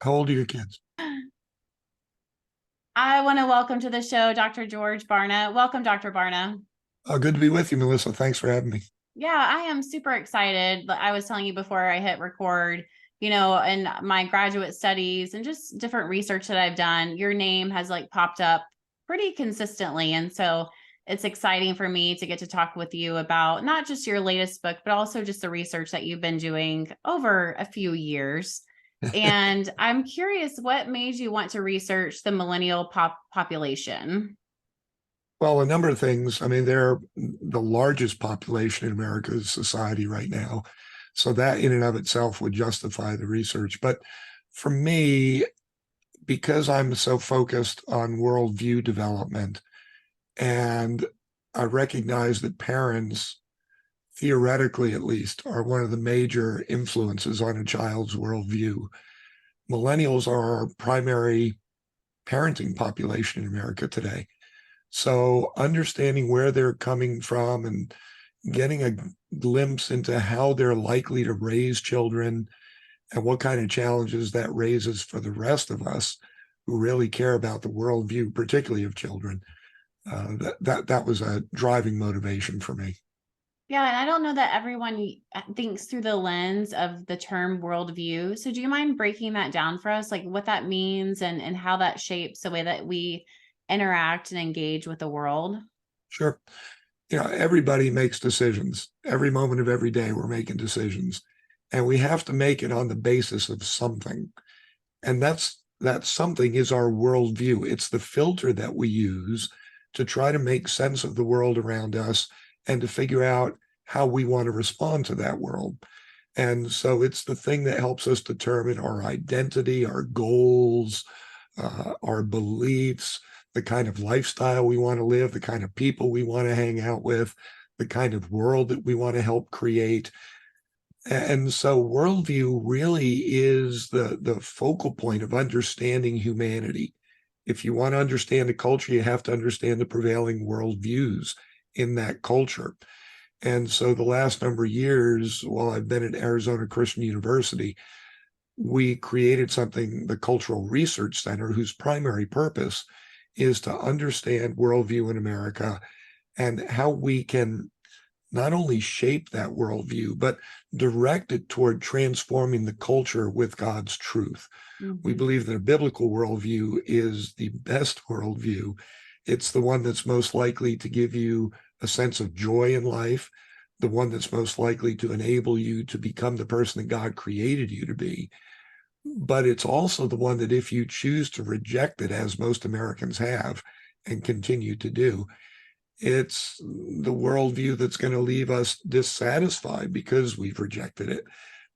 How old are your kids? I want to welcome to the show Dr. George Barna. Welcome, Dr. Barna. Good to be with you, Melissa. Thanks for having me. Yeah, I am super excited. I was telling you before I hit record, in my graduate studies and just different research that I've done, your name has like popped up pretty consistently. And so it's exciting for me to get to talk with you about not just your latest book, but also just the research that you've been doing over a few years. And I'm curious, what made you want to research the millennial population? Well, a number of things. I mean, they're the largest population in America's society right now. So that in and of itself would justify the research. But for me, because I'm so focused on worldview development, and I recognize that parents, theoretically at least, are one of the major influences on a child's worldview. Millennials are our primary parenting population in America today. So understanding where they're coming from and getting a glimpse into how they're likely to raise children and what kind of challenges that raises for the rest of us who really care about the worldview, particularly of children. That was a driving motivation for me. Yeah, and I don't know that everyone thinks through the lens of the term worldview. So do you mind breaking that down for us, like what that means and how that shapes the way that we interact and engage with the world? Sure. Everybody makes decisions. Every moment of every day, we're making decisions. And we have to make it on the basis of something. And that something is our worldview. It's the filter that we use to try to make sense of the world around us and to figure out how we want to respond to that world. And so it's the thing that helps us determine our identity, our goals, our beliefs, the kind of lifestyle we want to live, the kind of people we want to hang out with, the kind of world that we want to help create. And so worldview really is the focal point of understanding humanity. If you want to understand a culture, you have to understand the prevailing worldviews in that culture. And so the last number of years, while I've been at Arizona Christian University, we created something, the Cultural Research Center, whose primary purpose is to understand worldview in America and how we can not only shape that worldview, but direct it toward transforming the culture with God's truth. We Mhm. believe that a biblical worldview is the best worldview. It's the one that's most likely to give you a sense of joy in life, the one that's most likely to enable you to become the person that God created you to be. But it's also the one that if you choose to reject it, as most Americans have and continue to do, it's the worldview that's going to leave us dissatisfied because we've rejected it.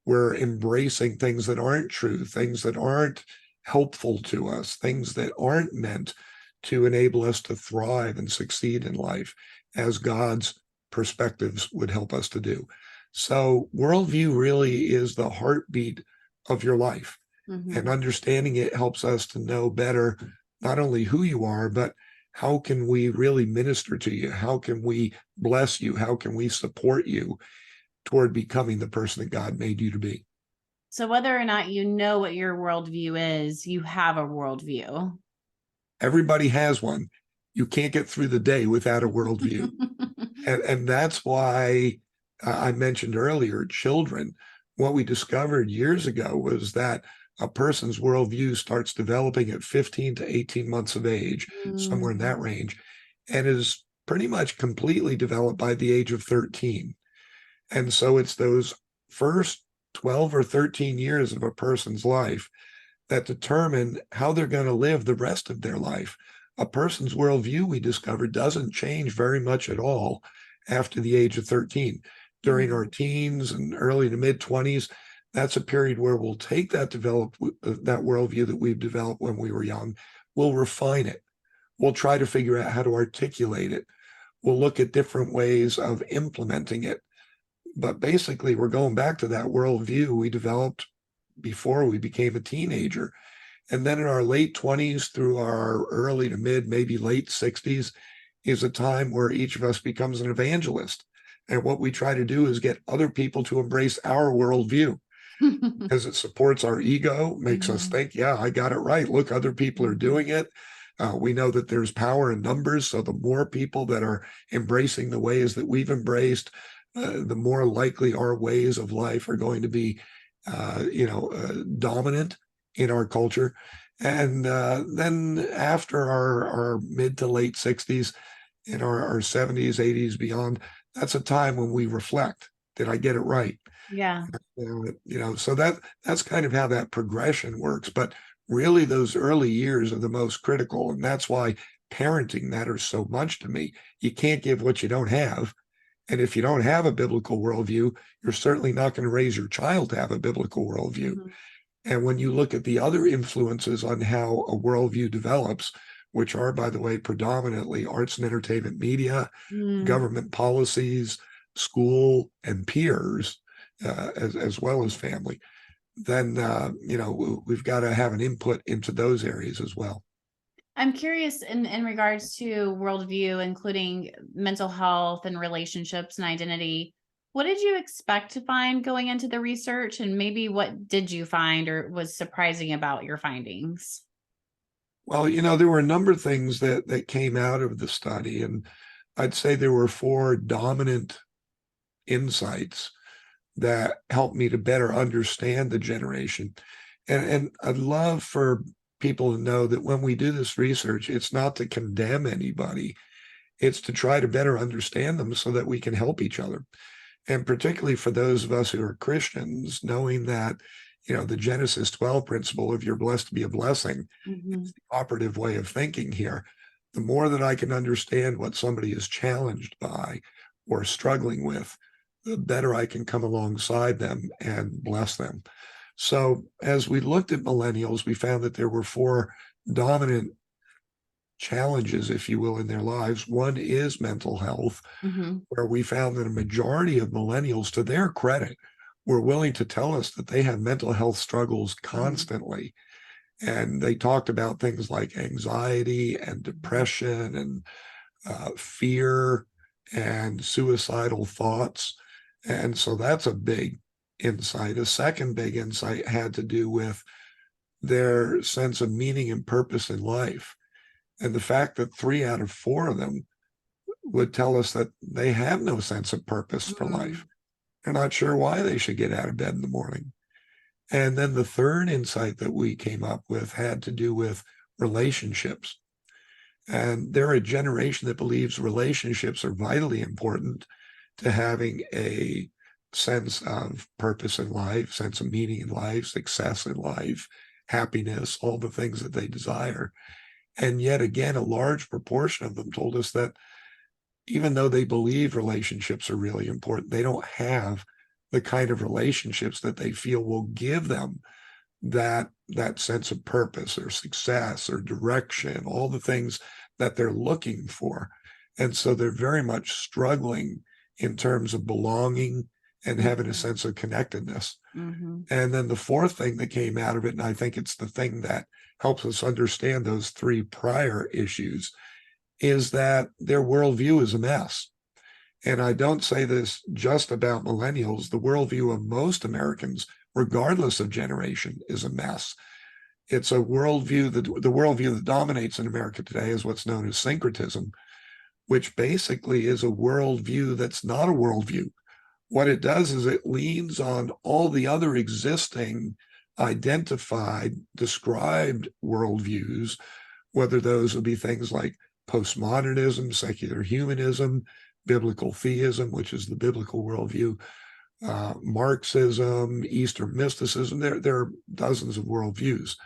We're embracing things that aren't true, things that aren't helpful to us, things that aren't meant to enable us to thrive and succeed in life as God's perspectives would help us to do. So, worldview really is the heartbeat of your life. And Mhm. understanding it helps us to know better not only who you are, but how can we really minister to you? How can we bless you? How can we support you toward becoming the person that God made you to be? So whether or not you know what your worldview is, you have a worldview. Everybody has one. You can't get through the day without a worldview. And that's why I mentioned earlier children. What we discovered years ago was that a person's worldview starts developing at 15 to 18 months of age, somewhere in Mm. that range, and is pretty much completely developed by the age of 13. And so it's those first 12 or 13 years of a person's life that determine how they're going to live the rest of their life. A person's worldview, we discovered, doesn't change very much at all after the age of 13. During our Mm. teens and early to mid 20s, that's a period where we'll take that worldview that we've developed when we were young, we'll refine it. We'll try to figure out how to articulate it. We'll look at different ways of implementing it. But basically, we're going back to that worldview we developed before we became a teenager. And then in our late 20s through our early to mid, maybe late 60s, is a time where each of us becomes an evangelist. And what we try to do is get other people to embrace our worldview. because it supports our ego, makes us Mhm. think, yeah, I got it right. Look, other people are doing it. We know that there's power in numbers. So the more people that are embracing the ways that we've embraced, the more likely our ways of life are going to be, dominant in our culture. And then after our mid to late 60s, in our 70s, 80s, beyond, that's a time when we reflect. Did I get it right? Yeah. So that's kind of how that progression works. But really, those early years are the most critical, and that's why parenting matters so much to me. You can't give what you don't have, and if you don't have a biblical worldview, you're certainly not going to raise your child to have a biblical worldview. Mhm. And when you look at the other influences on how a worldview develops, which are, by the way, predominantly arts and entertainment media, Mm. government policies, school, and peers, as well as family, then we've got to have an input into those areas as well. I'm curious in regards to worldview, including mental health and relationships and identity. What did you expect to find going into the research, and maybe what did you find or was surprising about your findings? Well, there were a number of things that came out of the study, and I'd say there were four dominant insights that helped me to better understand the generation. And I'd love for people to know that when we do this research, it's not to condemn anybody. It's to try to better understand them so that we can help each other. And particularly for those of us who are Christians, knowing that, the Genesis 12 principle of you're blessed to be a blessing is Mhm. the operative way of thinking here. The more that I can understand what somebody is challenged by or struggling with, the better I can come alongside them and bless them. So as we looked at millennials, we found that there were four dominant challenges, if you will, in their lives. One is mental health, Mhm. where we found that a majority of millennials, to their credit, were willing to tell us that they have mental health struggles Mhm. constantly. And they talked about things like anxiety and depression and fear and suicidal thoughts. And so that's a big insight. A second big insight had to do with their sense of meaning and purpose in life. And the fact that 3 out of 4 of them would tell us that they have no sense of purpose for life. Mm. They're not sure why they should get out of bed in the morning. And then the third insight that we came up with had to do with relationships. And they're a generation that believes relationships are vitally important to having a sense of purpose in life, sense of meaning in life, success in life, happiness, all the things that they desire. And yet again, a large proportion of them told us that even though they believe relationships are really important, they don't have the kind of relationships that they feel will give them that sense of purpose or success or direction, all the things that they're looking for. And so they're very much struggling in terms of belonging and having a Mhm. sense of connectedness. Mhm. And then the fourth thing that came out of it, and I think it's the thing that helps us understand those three prior issues, is that their worldview is a mess. And I don't say this just about millennials. The worldview of most Americans, regardless of generation, is a mess. It's a worldview that the worldview that dominates in America today is what's known as syncretism, which basically is a worldview that's not a worldview. What it does is it leans on all the other existing, identified, described worldviews, whether those would be things like postmodernism, secular humanism, biblical theism, which is the biblical worldview, Marxism, Eastern mysticism. There are dozens of worldviews.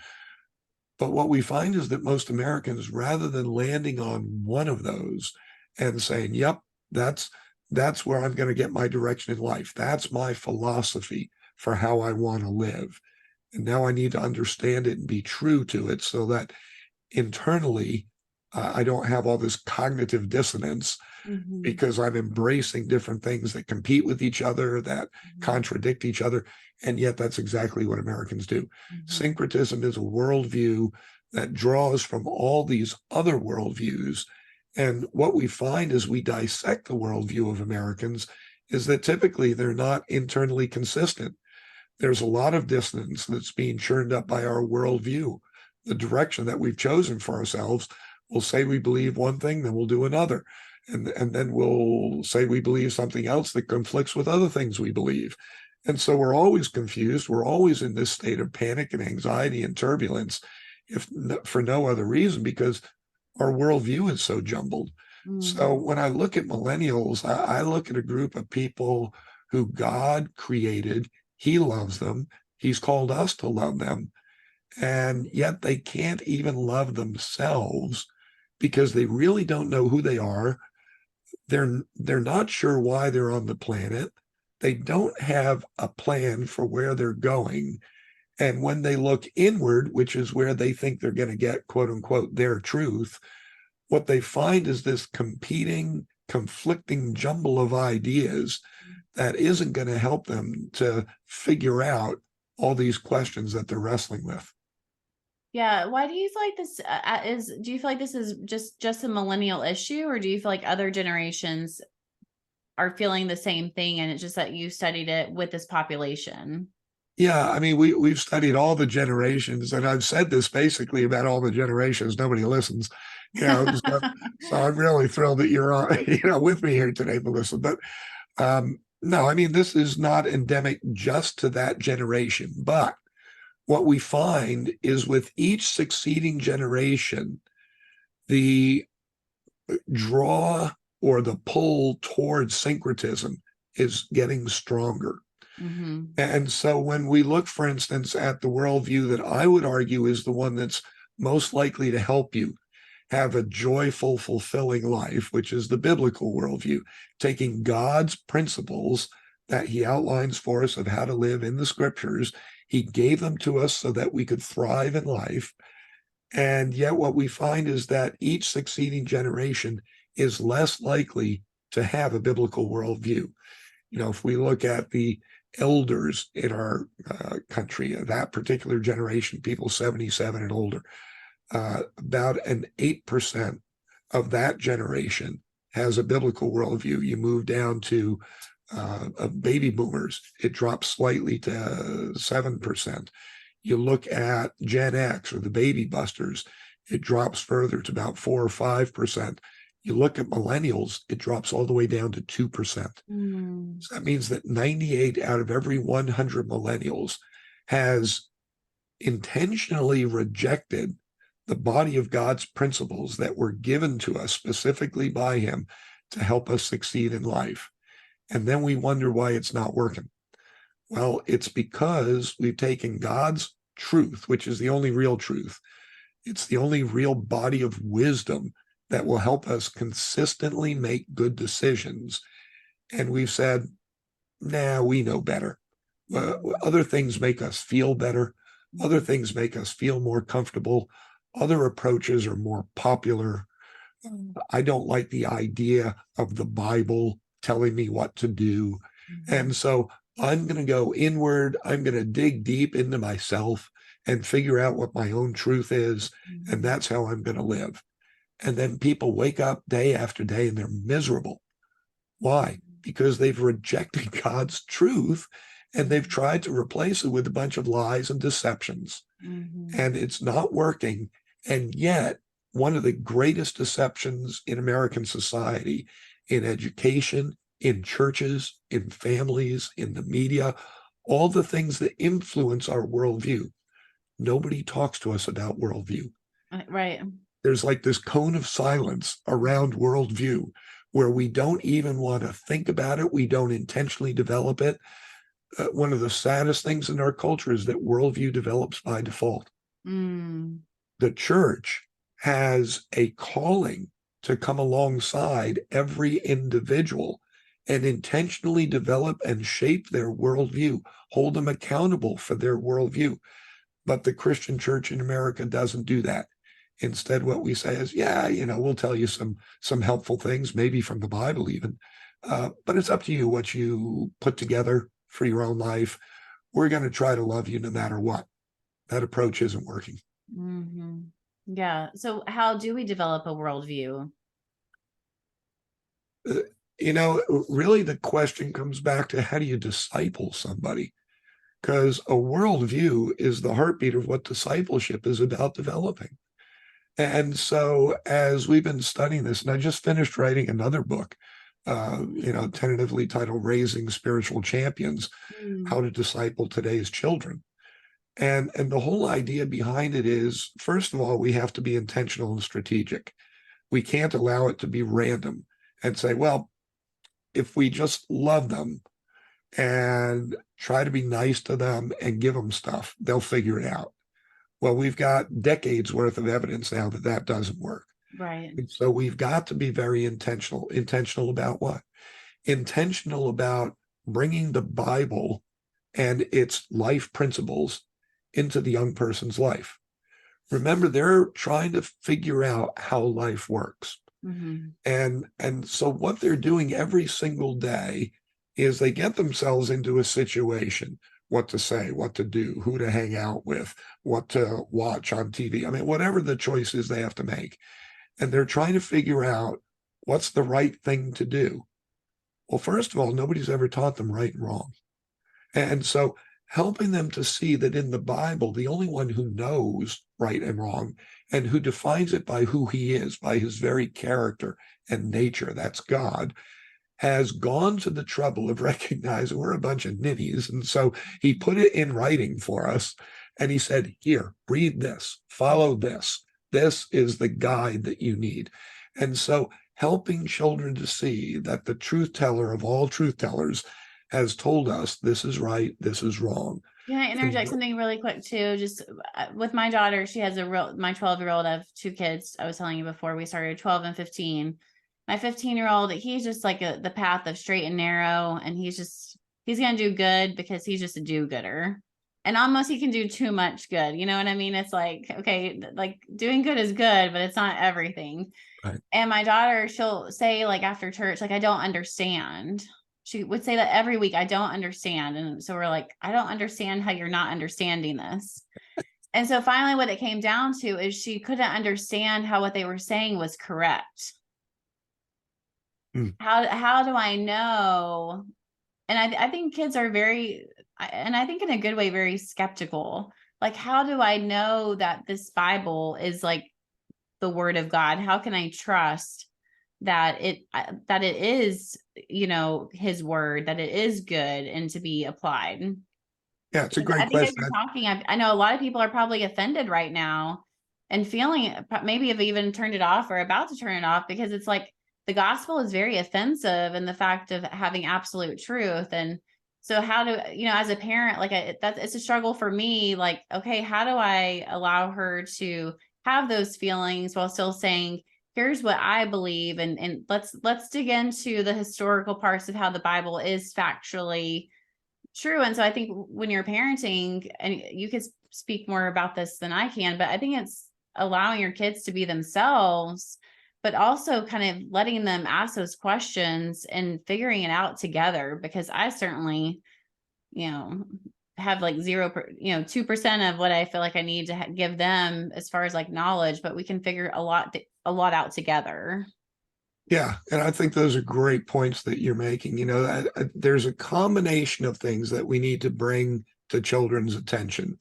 But what we find is that most Americans, rather than landing on one of those and saying, yep, that's where I'm going to get my direction in life. That's my philosophy for how I want to live. And now I need to understand it and be true to it so that internally I don't have all this cognitive dissonance Mhm. because I'm embracing different things that compete with each other, that Mhm. contradict each other. And yet that's exactly what Americans do. Mhm. Syncretism is a worldview that draws from all these other worldviews. And what we find as we dissect the worldview of Americans is that typically they're not internally consistent. There's a lot of dissonance that's being churned up by our worldview. The direction that we've chosen for ourselves, we'll say we believe one thing, then we'll do another. And then we'll say we believe something else that conflicts with other things we believe. And so we're always confused. We're always in this state of panic and anxiety and turbulence, if for no other reason, because our worldview is so jumbled. So when I look at millennials, I look at a group of people who God created. He loves them. He's called us to love them. And yet they can't even love themselves because they really don't know who they are. They're not sure why they're on the planet. They don't have a plan for where they're going. And when they look inward, which is where they think they're going to get, quote unquote, their truth, what they find is this competing, conflicting jumble of ideas that isn't going to help them to figure out all these questions that they're wrestling with. Yeah. Why do you feel like this do you feel like this is just a millennial issue, or do you feel like other generations are feeling the same thing and it's just that you studied it with this population? Yeah, I mean, we've studied all the generations, and I've said this basically about all the generations. Nobody listens, so I'm really thrilled that you're on, with me here today, Melissa. But no, I mean, this is not endemic just to that generation. But what we find is with each succeeding generation, the draw or the pull towards syncretism is getting stronger. And so when we look, for instance, at the worldview that I would argue is the one that's most likely to help you have a joyful, fulfilling life, which is the biblical worldview, taking God's principles that he outlines for us of how to live in the scriptures. He gave them to us so that we could thrive in life. And yet what we find is that each succeeding generation is less likely to have a biblical worldview. If we look at the elders in our country, that particular generation, people 77 and older, about an 8% of that generation has a biblical worldview. You move down to baby boomers, it drops slightly to 7%. You look at Gen X or the baby busters, it drops further to about 4 or 5%. You look at millennials, it drops all the way down to 2%. So that means that 98 out of every 100 millennials has intentionally rejected the body of God's principles that were given to us specifically by him to help us succeed in life. And then we wonder why it's not working. Well, it's because we've taken God's truth, which is the only real truth. It's the only real body of wisdom that will help us consistently make good decisions. And we've said, nah, we know better. Other things make us feel better. Other things make us feel more comfortable. Other approaches are more popular. I don't like the idea of the Bible telling me what to do. And so I'm going to go inward. I'm going to dig deep into myself and figure out what my own truth is. And that's how I'm going to live. And then people wake up day after day and they're miserable. Why? Because they've rejected God's truth and they've tried to replace it with a bunch of lies and deceptions. And it's not working. And yet, one of the greatest deceptions in American society, in education, in churches, in families, in the media, all the things that influence our worldview, nobody talks to us about worldview. Right. There's like this cone of silence around worldview where we don't even want to think about it. We don't intentionally develop it. One of the saddest things in our culture is that worldview develops by default. The church has a calling to come alongside every individual and intentionally develop and shape their worldview, hold them accountable for their worldview. But the Christian church in America doesn't do that. Instead, what we say is, yeah, we'll tell you some helpful things, maybe from the Bible even, but it's up to you what you put together for your own life. We're going to try to love you no matter what. That approach isn't working. Yeah. So how do we develop a worldview? Really the question comes back to how do you disciple somebody? because a worldview is the heartbeat of what discipleship is about developing. And so as we've been studying this, and I just finished writing another book, tentatively titled Raising Spiritual Champions, Mm. How to Disciple Today's Children. And the whole idea behind it is, first of all, we have to be intentional and strategic. We can't allow it to be random and say, well, if we just love them and try to be nice to them and give them stuff, they'll figure it out. Well, we've got decades worth of evidence now that that doesn't work. Right. And so we've got to be very intentional. Intentional about what? Intentional about bringing the Bible and its life principles into the young person's life. Remember, they're trying to figure out how life works. Mm-hmm. And so what they're doing every single day is they get themselves into a situation, what to say, what to do, who to hang out with, what to watch on TV. I mean, whatever the choice is they have to make. And they're trying to figure out what's the right thing to do. Well, first of all, nobody's ever taught them right and wrong. And so helping them to see that in the Bible, the only one who knows right and wrong and who defines it by who he is, by his very character and nature, that's God, has gone to the trouble of recognizing we're a bunch of ninnies. And so he put it in writing for us. And he said, here, read this, follow this. This is the guide that you need. And so helping children to see that the truth teller of all truth tellers has told us this is right, this is wrong. Can I interject something really quick too? Just with my daughter, she has my 12-year-old. I have two kids. I was telling you before we started, 12 and 15. My 15-year-old, he's just like the path of straight and narrow, and he's going to do good because he's just a do-gooder. And almost he can do too much good. You know what I mean? It's like, okay, like doing good is good, but it's not everything. Right. And my daughter, she'll say like after church, like, I don't understand. She would say that every week, I don't understand. And so we're like, I don't understand how you're not understanding this. And so finally what it came down to is she couldn't understand how what they were saying was correct. How do I know? And I think kids are and I think in a good way, very skeptical. Like, how do I know that this Bible is like the word of God? How can I trust that it is, his word, that it is good and to be applied? Yeah, it's a Because great I think as question. you're talking, I know a lot of people are probably offended right now and feeling maybe have even turned it off or about to turn it off, because it's like the gospel is very offensive in the fact of having absolute truth. And so how do, as a parent, like it's a struggle for me, like, okay, how do I allow her to have those feelings while still saying, here's what I believe, and let's dig into the historical parts of how the Bible is factually true. And so I think when you're parenting, and you could speak more about this than I can, but I think it's allowing your kids to be themselves, but also kind of letting them ask those questions and figuring it out together. Because I certainly, have like 2% of what I feel like I need to give them as far as like knowledge, but we can figure a lot out together. Yeah, and I think those are great points that you're making. There's a combination of things that we need to bring to children's attention,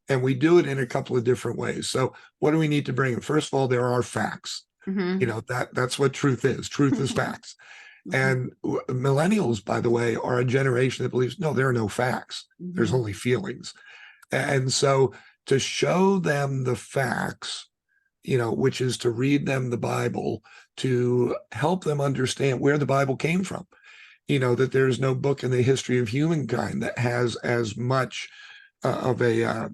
and we do it in a couple of different ways. So what do we need to bring? First of all, there are facts. Mm-hmm. That's what truth is. Truth is facts. Mm-hmm. And millennials, by the way, are a generation that believes, no, there are no facts. Mm-hmm. There's only feelings. And so to show them the facts, which is to read them the Bible, to help them understand where the Bible came from, that there's no book in the history of humankind that has as much of a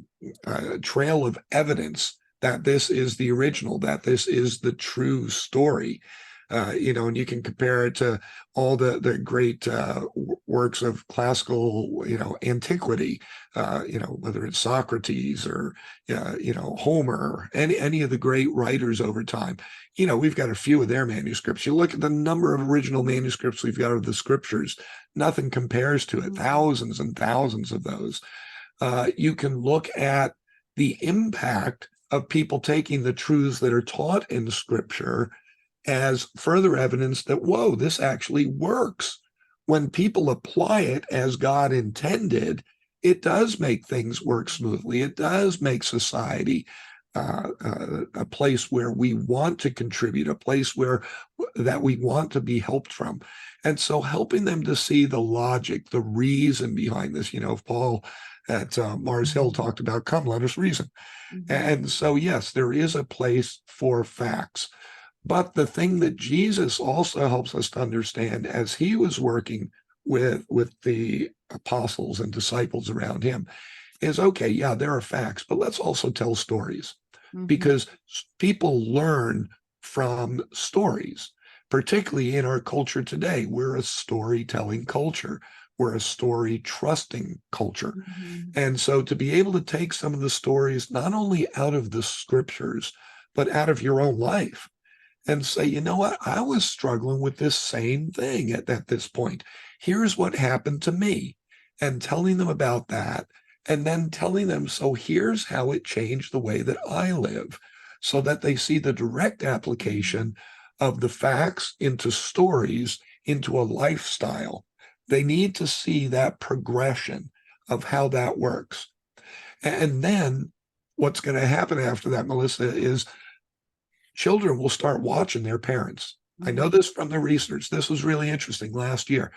trail of evidence that this is the original, that this is the true story. And you can compare it to all the great works of classical, antiquity, whether it's Socrates or, Homer, any of the great writers over time. We've got a few of their manuscripts. You look at the number of original manuscripts we've got of the scriptures, nothing compares to it, thousands and thousands of those. You can look at the impact of people taking the truths that are taught in scripture as further evidence that, whoa, this actually works. When people apply it as God intended, it does make things work smoothly. It does make society a place where we want to contribute, a place where that we want to be helped from. And so helping them to see the logic, the reason behind this, Paul at Mars Hill talked about, come, let us reason. And so, yes, there is a place for facts. But the thing that Jesus also helps us to understand as he was working with the apostles and disciples around him is, okay, yeah, there are facts, but let's also tell stories because people learn from stories, particularly in our culture today. We're a storytelling culture. We're a story trusting culture. And so to be able to take some of the stories, not only out of the scriptures, but out of your own life and say, you know what, I was struggling with this same thing at this point. Here's what happened to me. And telling them about that, and then telling them, so here's how it changed the way that I live, so that they see the direct application of the facts into stories, into a lifestyle. They need to see that progression of how that works. And then what's going to happen after that, Melissa, is children will start watching their parents. I know this from the research. This was really interesting last year.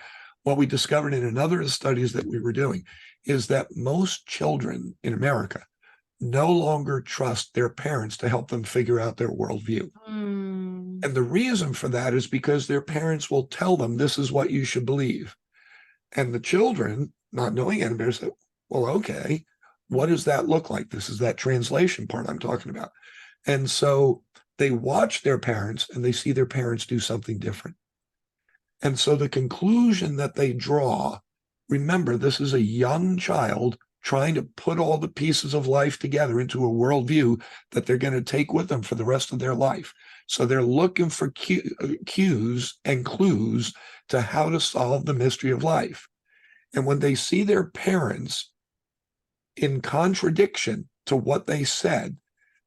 What we discovered in another of the studies that we were doing is that most children in America no longer trust their parents to help them figure out their worldview. And the reason for that is because their parents will tell them this is what you should believe. And the children, not knowing any better, say, well, okay, what does that look like? This is that translation part I'm talking about. And so they watch their parents and they see their parents do something different. And so the conclusion that they draw, remember, this is a young child trying to put all the pieces of life together into a worldview that they're going to take with them for the rest of their life. So they're looking for cues and clues to how to solve the mystery of life. And when they see their parents in contradiction to what they said,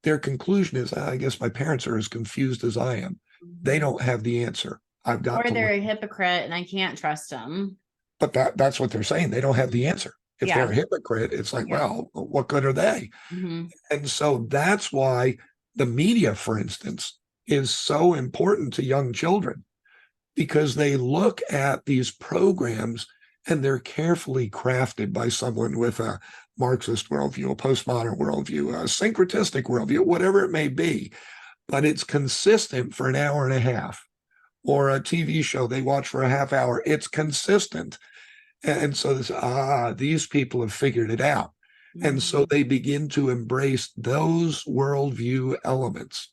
their conclusion is, I guess my parents are as confused as I am. They don't have the answer. I've got or to they're look. a hypocrite and I can't trust them. But that's what they're saying. They don't have the answer. If they're a hypocrite, it's like, well, what good are they? And so that's why the media, for instance, is so important to young children, because they look at these programs and they're carefully crafted by someone with a Marxist worldview, a postmodern worldview, a syncretistic worldview, whatever it may be. But it's consistent for an hour and a half, or a TV show they watch for a half hour. It's consistent. And so this, these people have figured it out. And so they begin to embrace those worldview elements.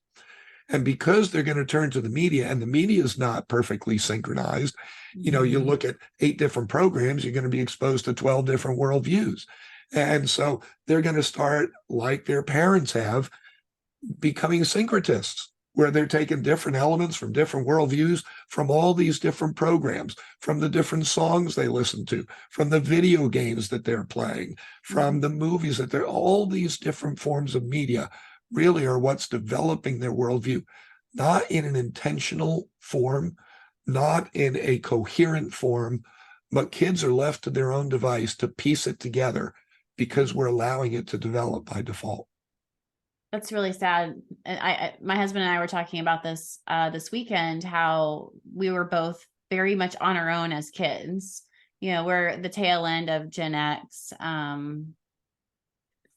And because they're going to turn to the media, and the media is not perfectly synchronized, you look at 8 different programs, you're going to be exposed to 12 different worldviews. And so they're going to start, like their parents have, becoming syncretists, where they're taking different elements from different worldviews, from all these different programs, from the different songs they listen to, from the video games that they're playing, from the movies that they're, all these different forms of media really are what's developing their worldview, not in an intentional form, not in a coherent form, but kids are left to their own device to piece it together because we're allowing it to develop by default. That's really sad. And my husband and I were talking about this this weekend, how we were both very much on our own as kids. We're the tail end of Gen X.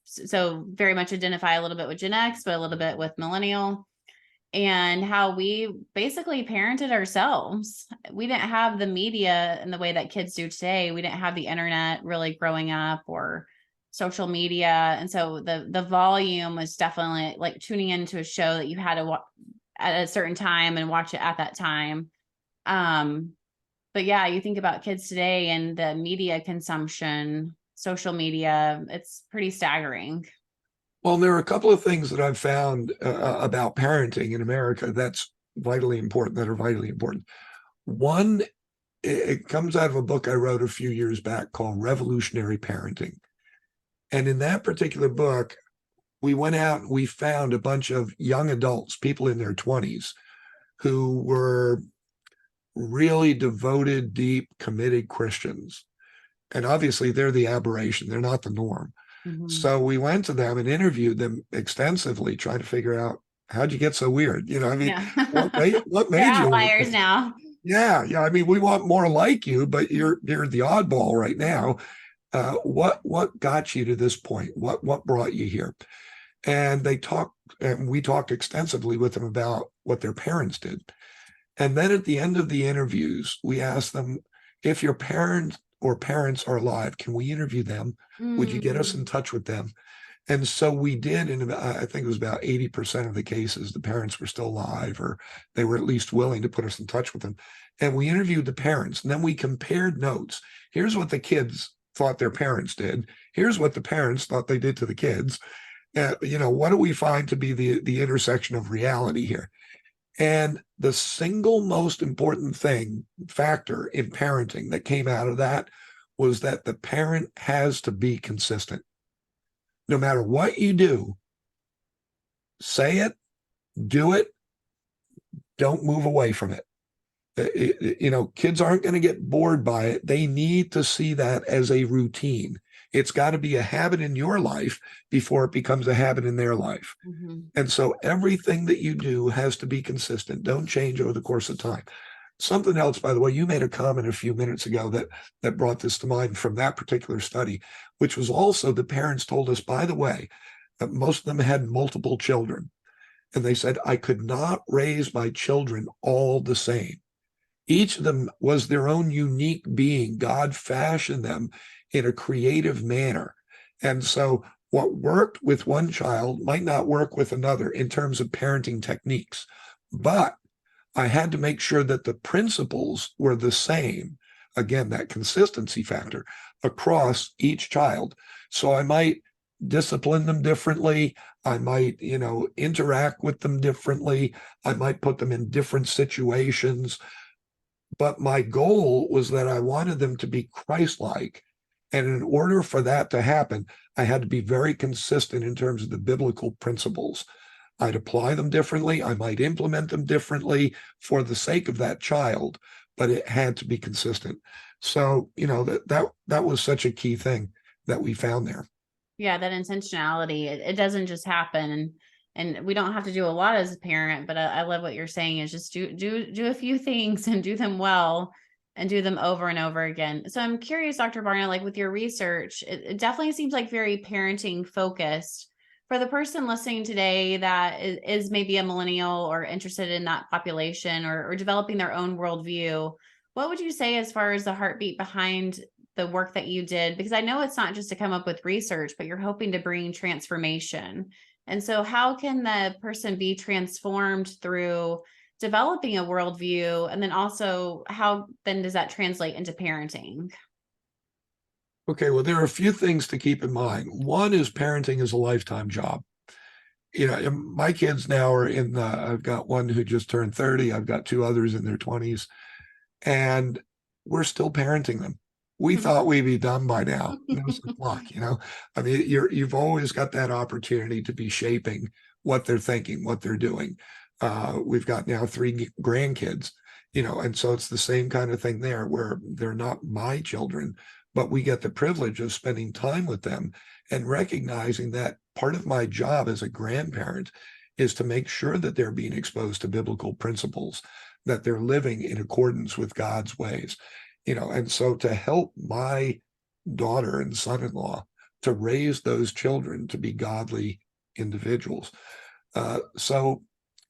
So very much identify a little bit with Gen X, but a little bit with Millennial, and how we basically parented ourselves. We didn't have the media in the way that kids do today. We didn't have the internet really growing up, or social media. And so the volume was definitely like tuning into a show that you had to watch at a certain time and watch it at that time. But yeah, you think about kids today and the media consumption, social media, it's pretty staggering. Well, there are a couple of things that I've found about parenting in America that's vitally important, that are vitally important. One, it comes out of a book I wrote a few years back called Revolutionary Parenting. And in that particular book, we went out and we found a bunch of young adults, people in their 20s, who were really devoted, deep, committed Christians. And obviously they're the aberration. They're not the norm. Mhm. So we went to them and interviewed them extensively, trying to figure out, how'd you get so weird? I mean, Yeah. what They're made you like outliers this? now. Yeah. I mean, we want more like you, but you're the oddball right now. What got you to this point? What brought you here? And we talked extensively with them about what their parents did. And then at the end of the interviews, we asked them, if your parents are alive, can we interview them? Would you get us in touch with them? And so we did, and I think it was about 80% of the cases, the parents were still alive, or they were at least willing to put us in touch with them. And we interviewed the parents, and then we compared notes. Here's what the kids thought their parents did. Here's what the parents thought they did to the kids. What do we find to be the intersection of reality here? And the single most important factor in parenting that came out of that was that the parent has to be consistent. No matter what you do, say it, do it, don't move away from it. Kids aren't going to get bored by it. They need to see that as a routine. It's got to be a habit in your life before it becomes a habit in their life. Mm-hmm. And so everything that you do has to be consistent. Don't change over the course of time. Something else, by the way, you made a comment a few minutes ago that brought this to mind from that particular study, which was also the parents told us, by the way, that most of them had multiple children. And they said, I could not raise my children all the same. Each of them was their own unique being. God fashioned them in a creative manner. And so what worked with one child might not work with another in terms of parenting techniques. But I had to make sure that the principles were the same. Again, that consistency factor across each child. So I might discipline them differently. I might, interact with them differently. I might put them in different situations. But my goal was that I wanted them to be Christ-like. And in order for that to happen, I had to be very consistent in terms of the biblical principles. I'd apply them differently. I might implement them differently for the sake of that child, but it had to be consistent. So, that was such a key thing that we found there. Yeah, that intentionality, it doesn't just happen. And we don't have to do a lot as a parent, but I love what you're saying is just do a few things and do them well and do them over and over again. So I'm curious, Dr. Barna, like with your research, it definitely seems like very parenting focused. For the person listening today that is maybe a millennial or interested in that population or developing their own worldview, what would you say as far as the heartbeat behind the work that you did? Because I know it's not just to come up with research, but you're hoping to bring transformation. And so how can the person be transformed through developing a worldview? And then also, how then does that translate into parenting? Okay, well, there are a few things to keep in mind. One is parenting is a lifetime job. My kids now are I've got one who just turned 30. I've got two others in their 20s, and we're still parenting them. We thought we'd be done by now. There's the clock, I mean, you've always got that opportunity to be shaping what they're thinking, what they're doing. We've got now 3 grandkids, and so it's the same kind of thing there where they're not my children, but we get the privilege of spending time with them and recognizing that part of my job as a grandparent is to make sure that they're being exposed to biblical principles, that they're living in accordance with God's ways. And so to help my daughter and son-in-law to raise those children to be godly individuals. So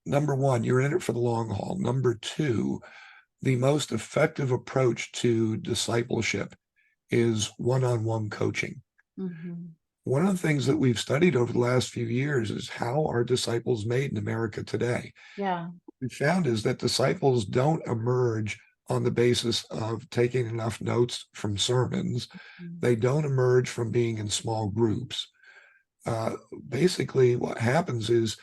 number one, you're in it for the long haul. Number two, the most effective approach to discipleship is one-on-one coaching. Mm-hmm. One of the things that we've studied over the last few years is how are disciples made in America today? Yeah. What we found is that disciples don't emerge on the basis of taking enough notes from sermons. Mm-hmm. They don't emerge from being in small groups. Basically, what happens is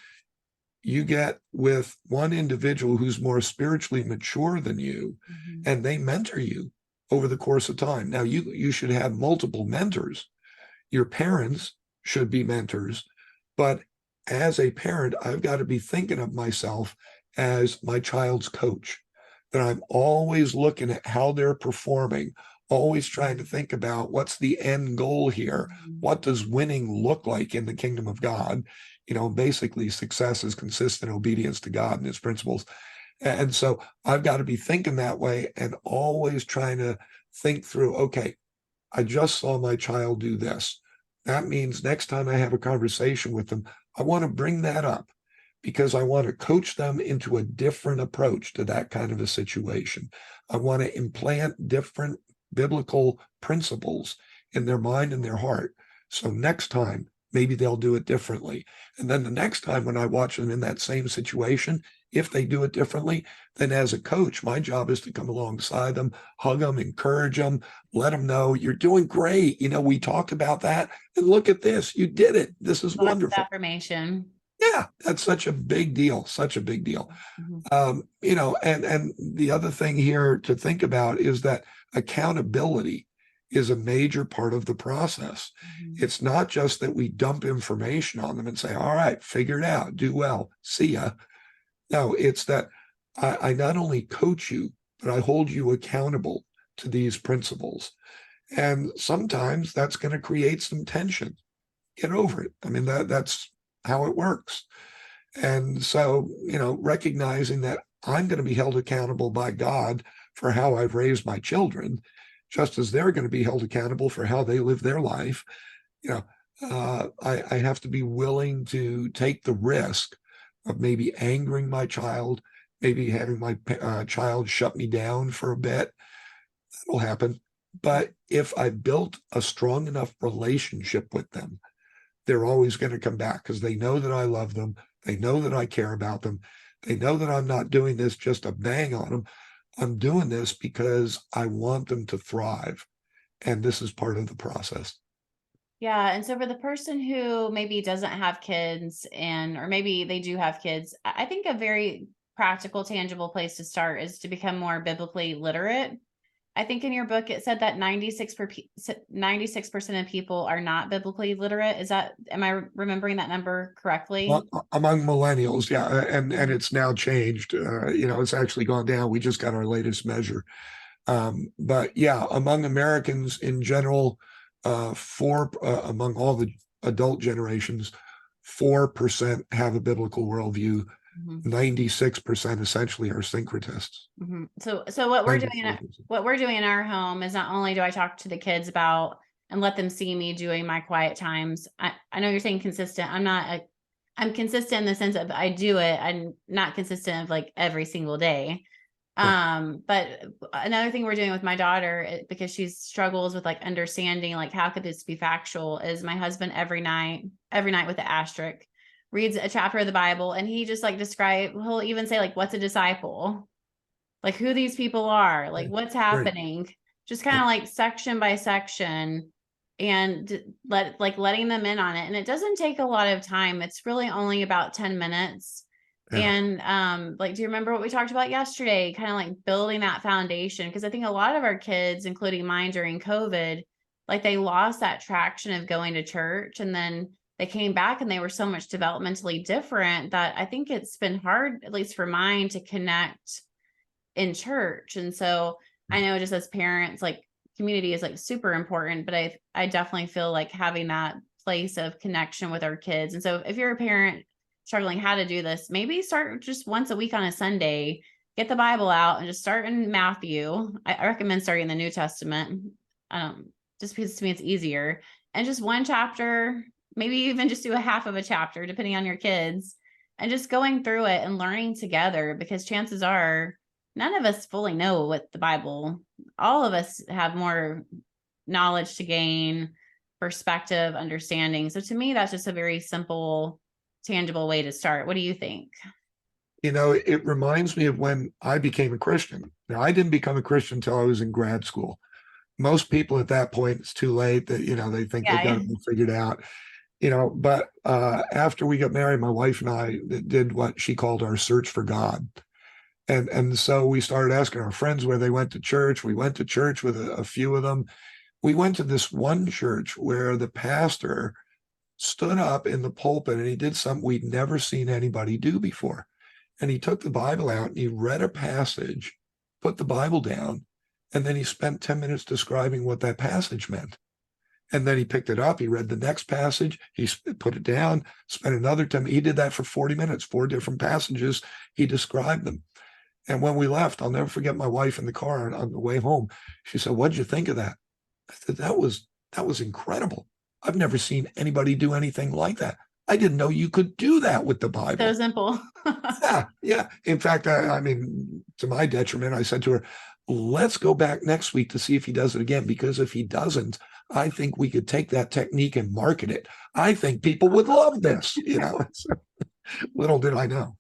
you get with one individual who's more spiritually mature than you, Mm-hmm. and they mentor you over the course of time. Now, you should have multiple mentors. Your parents should be mentors, but as a parent, I've got to be thinking of myself as my child's coach, that I'm always looking at how they're performing, always trying to think about what's the end goal here. What does winning look like in the kingdom of God? Basically success is consistent obedience to God and his principles. And so I've got to be thinking that way and always trying to think through, okay, I just saw my child do this. That means next time I have a conversation with them, I want to bring that up because I want to coach them into a different approach to that kind of a situation. I want to implant different biblical principles in their mind and their heart. So next time, maybe they'll do it differently. And then the next time when I watch them in that same situation, if they do it differently, then as a coach, my job is to come alongside them, hug them, encourage them, let them know you're doing great. We talked about that. And look at this. You did it. This is Lots of wonderful. affirmation. Yeah, that's such a big deal. Such a big deal. And the other thing here to think about is that accountability is a major part of the process. It's not just that we dump information on them and say, all right, figure it out, do well, see ya. No, it's that I not only coach you, but I hold you accountable to these principles. And sometimes that's going to create some tension. Get over it. I mean, that's how it works. And so, recognizing that I'm going to be held accountable by God for how I've raised my children, just as they're going to be held accountable for how they live their life. I have to be willing to take the risk of maybe angering my child, maybe having my child shut me down for a bit. That'll happen. But if I built a strong enough relationship with them, they're always going to come back because they know that I love them. They know that I care about them. They know that I'm not doing this just to bang on them. I'm doing this because I want them to thrive. And this is part of the process. Yeah. And so for the person who maybe doesn't have kids or maybe they do have kids, I think a very practical, tangible place to start is to become more biblically literate. I think in your book, it said that 96% of people are not biblically literate. Am I remembering that number correctly? Among millennials, yeah. And it's now changed. It's actually gone down. We just got our latest measure. But yeah, among Americans in general, among all the adult generations, 4% have a biblical worldview. 96% essentially are syncretists. So what we're doing in our home is not only do I talk to the kids about and let them see me doing my quiet times. I know you're saying consistent. I'm consistent in the sense of I do it. I'm not consistent of like every single day. But another thing we're doing with my daughter, because she struggles with like understanding, like, how could this be factual, is my husband every night with the asterisk reads a chapter of the Bible, and he just like he'll even say like, what's a disciple? Like who these people are, like what's happening, just kind of like section by section, and letting them in on it. And it doesn't take a lot of time. It's really only about 10 minutes. And do you remember what we talked about yesterday? Kind of like building that foundation. Because I think a lot of our kids, including mine during COVID, like they lost that traction of going to church, and then they came back and they were so much developmentally different that I think it's been hard, at least for mine, to connect in church. And so I know just as parents, like community is like super important, but I definitely feel like having that place of connection with our kids. And so if you're a parent struggling how to do this, maybe start just once a week on a Sunday, get the Bible out and just start in Matthew. I recommend starting in the New Testament, just because to me it's easier. And just one chapter, maybe even just do a half of a chapter, depending on your kids, and just going through it and learning together, because chances are none of us fully know what the Bible, all of us have more knowledge to gain, perspective, understanding. So to me, that's just a very simple, tangible way to start. What do you think? It reminds me of when I became a Christian. Now, I didn't become a Christian until I was in grad school. Most people at that point, it's too late that, they think they've got it figured out. But after we got married, my wife and I did what she called our search for God. And so we started asking our friends where they went to church. We went to church with a few of them. We went to this one church where the pastor stood up in the pulpit and he did something we'd never seen anybody do before. And he took the Bible out and he read a passage, put the Bible down, And then he spent 10 minutes describing what that passage meant. And then he picked it up. He read the next passage. He put it down, spent another 10. He did that for 40 minutes, 4 different passages. He described them. And when we left, I'll never forget my wife in the car on the way home. She said, "What'd you think of that?" I said, that was incredible. I've never seen anybody do anything like that. I didn't know you could do that with the Bible. So simple. Yeah. In fact, I mean, to my detriment, I said to her, let's go back next week to see if he does it again, because if he doesn't, I think we could take that technique and market it. I think people would love this, little did I know,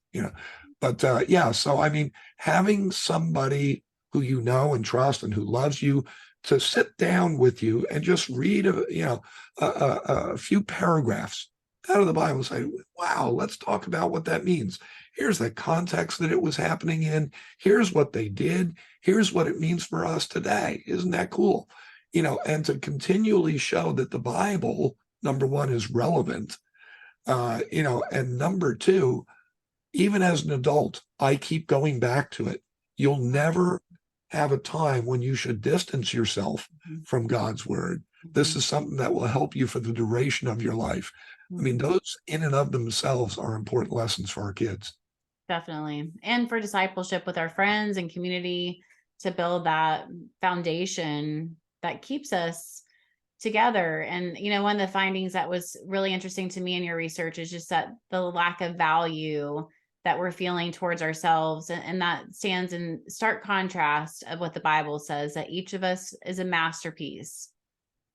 but yeah. So, I mean, having somebody who you know and trust and who loves you to sit down with you and just read, a few paragraphs out of the Bible, say, wow, let's talk about what that means. Here's the context that it was happening in. Here's what they did. Here's what it means for us today. Isn't that cool? And to continually show that the Bible, number one, is relevant, and number two, even as an adult, I keep going back to it. You'll never have a time when you should distance yourself from God's word. This is something that will help you for the duration of your life. I mean, those in and of themselves are important lessons for our kids. Definitely. And for discipleship with our friends and community, to build that foundation that keeps us together. And, one of the findings that was really interesting to me in your research is just that the lack of value that we're feeling towards ourselves. And that stands in stark contrast of what the Bible says, that each of us is a masterpiece,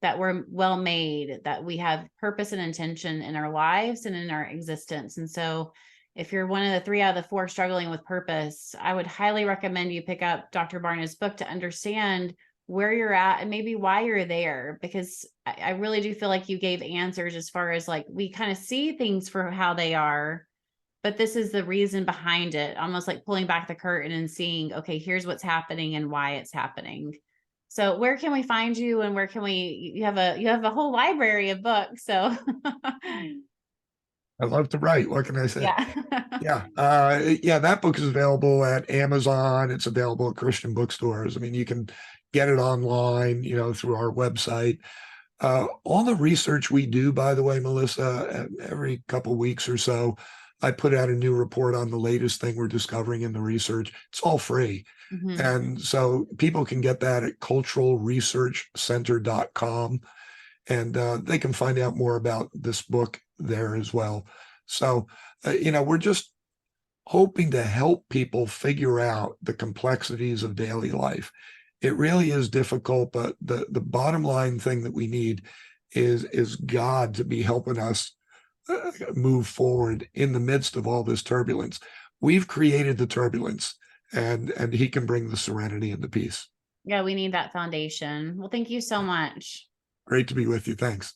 that we're well made, that we have purpose and intention in our lives and in our existence. And so if you're one of the 3 out of the 4 struggling with purpose, I would highly recommend you pick up Dr. Barna's book to understand where you're at and maybe why you're there, because I really do feel like you gave answers as far as like, we kind of see things for how they are, but this is the reason behind it, almost like pulling back the curtain and seeing, okay, here's what's happening and why it's happening. So where can we find you, and where can you have a whole library of books. So I love to write. What can I say? yeah. Yeah. That book is available at Amazon. It's available at Christian bookstores. I mean, you can get it online, through our website. All the research we do, by the way, Melissa, every couple of weeks or so, I put out a new report on the latest thing we're discovering in the research. It's all free. And so people can get that at culturalresearchcenter.com, and they can find out more about this book there as well. So, we're just hoping to help people figure out the complexities of daily life. It really is difficult, but the bottom line thing that we need is God to be helping us move forward in the midst of all this turbulence. We've created the turbulence, and he can bring the serenity and the peace. Yeah, we need that foundation. Well, thank you so much. Great to be with you. Thanks.